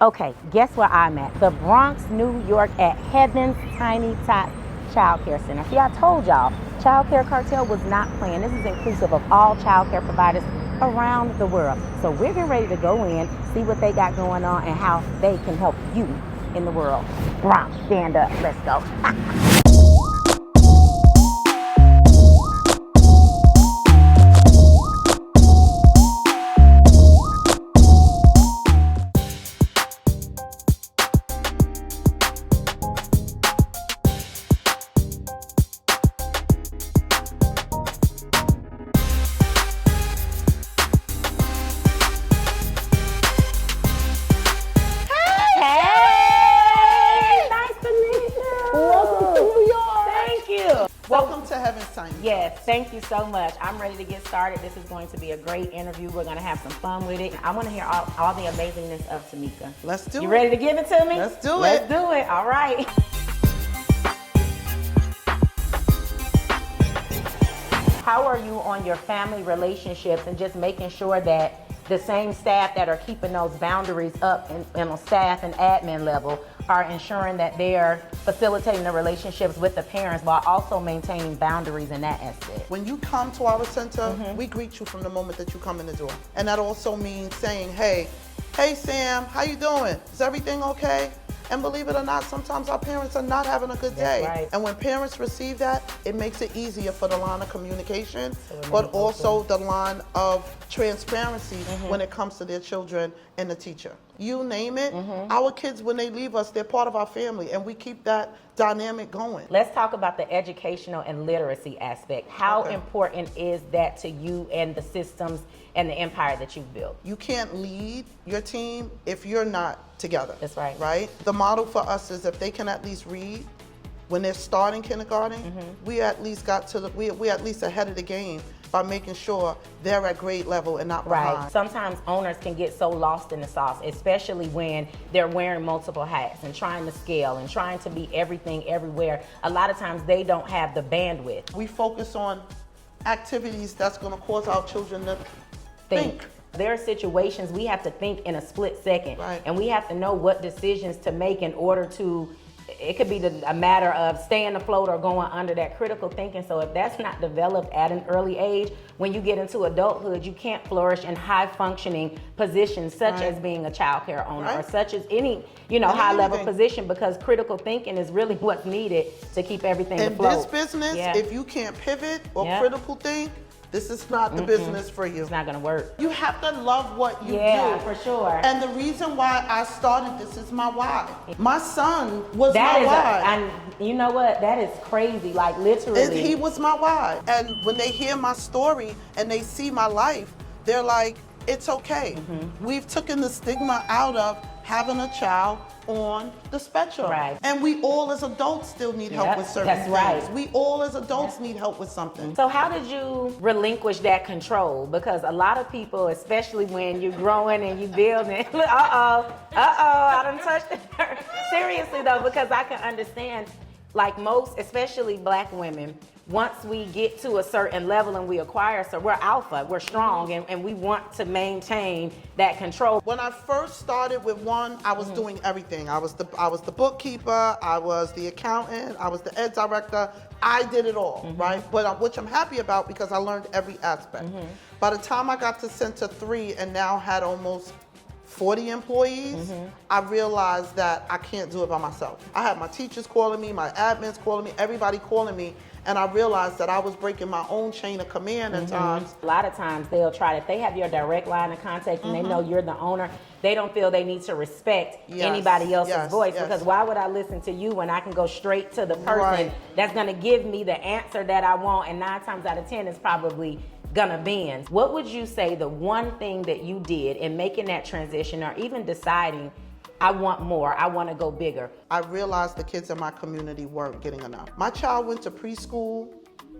Okay, guess where I'm at? The Bronx, New York at Heaven's Tiny Tots Childcare Center. See, I told y'all, Childcare Cartel was not playing. This is inclusive of all childcare providers around the world. So we're getting ready to go in, see what they got going on and how they can help you in the world. Bronx, stand up, let's go. Welcome to Heaven's Tiny. Yes, thank you so much. I'm ready to get started. This is going to be a great interview. We're going to have some fun with it. I want to hear all the amazingness of Tameka. Let's do it. You ready to give it to me? Let's do it. Let's do it. All right. How are you on your family relationships and just making sure that the same staff that are keeping those boundaries up in a staff and admin level are ensuring that they're facilitating the relationships with the parents while also maintaining boundaries in that aspect? When you come to our center, we greet you from the moment that you come in the door. And that also means saying, hey Sam, how you doing? Is everything okay? And believe it or not, sometimes our parents are not having a good day. That's right. And when parents receive that, it makes it easier for the line of communication, but also the line of transparency when it comes to their children and the teacher. You name it, our kids, when they leave us, they're part of our family, and we keep that dynamic going. Let's talk about the educational and literacy aspect. How important is that to you and the systems and the empire that you've built? You can't lead your team if you're not together. That's right. Right? The model for us is if they can at least read when they're starting kindergarten, we at least got to we're at least ahead of the game by making sure they're at grade level and not behind. Right. Sometimes owners can get so lost in the sauce, especially when they're wearing multiple hats and trying to scale and trying to be everything everywhere. A lot of times they don't have the bandwidth. We focus on activities that's going to cause our children to think. There are situations we have to think in a split second, and we have to know what decisions to make in order to, it could be a matter of staying afloat or going under, that critical thinking. So if that's not developed at an early age, when you get into adulthood, you can't flourish in high functioning positions such as being a child care owner or such as any, high level position, because critical thinking is really what's needed to keep everything afloat. In this business, if you can't pivot or critical think, this is not the business for you. It's not gonna work. You have to love what you do. Yeah, for sure. And the reason why I started this is my why. My son was my why. And you know what? That is crazy, like literally. He was my why. And when they hear my story and they see my life, they're like, it's okay. We've taken the stigma out of having a child on the spectrum. Right. And we all as adults still need help with certain things. Right. We all as adults need help with something. So how did you relinquish that control? Because a lot of people, especially when you're growing and you building, I done touched it. Seriously though, because I can understand, like most, especially black women, once we get to a certain level and we acquire, so we're alpha, we're strong, and we want to maintain that control. When I first started with one, I was doing everything. I was the bookkeeper, I was the accountant, I was the ed director. I did it all, right? But which I'm happy about because I learned every aspect. By the time I got to Center 3 and now had almost 40 employees, I realized that I can't do it by myself. I had my teachers calling me, my admins calling me, everybody calling me, and I realized that I was breaking my own chain of command at times. A lot of times they'll try, if they have your direct line of contact and they know you're the owner, they don't feel they need to respect anybody else's voice, because why would I listen to you when I can go straight to the person that's gonna give me the answer that I want, and 9 times out of 10 is probably gonna bend. What would you say the one thing that you did in making that transition, or even deciding, I want more, I wanna go bigger? I realized the kids in my community weren't getting enough. My child went to preschool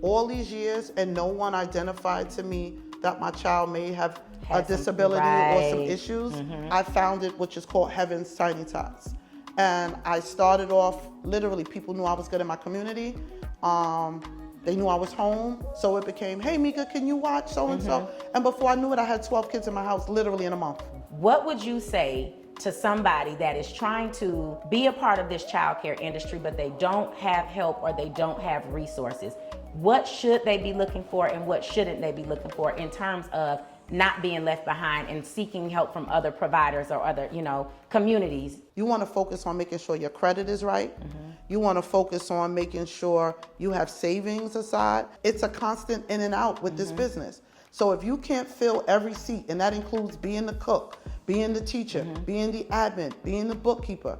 all these years and no one identified to me that my child may have a disability or some issues. I found it, which is called Heaven's Tiny Tots. And I started off, literally, people knew I was good in my community. They knew I was home, so it became, hey Mika, can you watch so-and-so? And before I knew it, I had 12 kids in my house, literally in a month. What would you say to somebody that is trying to be a part of this childcare industry, but they don't have help or they don't have resources, what should they be looking for and what shouldn't they be looking for in terms of not being left behind and seeking help from other providers or other, communities? You want to focus on making sure your credit is right. You want to focus on making sure you have savings aside. It's a constant in and out with this business. So if you can't fill every seat, and that includes being the cook, being the teacher, being the admin, being the bookkeeper,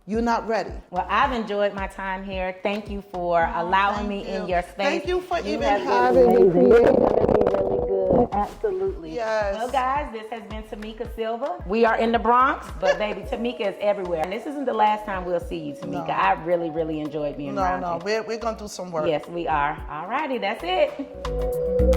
you're not ready. Well, I've enjoyed my time here. Thank you for allowing me in your space. Thank you for even having having me. It's going to be really good. Absolutely. Yes. Well, guys, this has been Tameka Silva. We are in the Bronx, but baby, Tameka is everywhere. And this isn't the last time we'll see you, Tameka. No. I really, really enjoyed being around you. We're going to do some work. Yes, we are. All righty, that's it.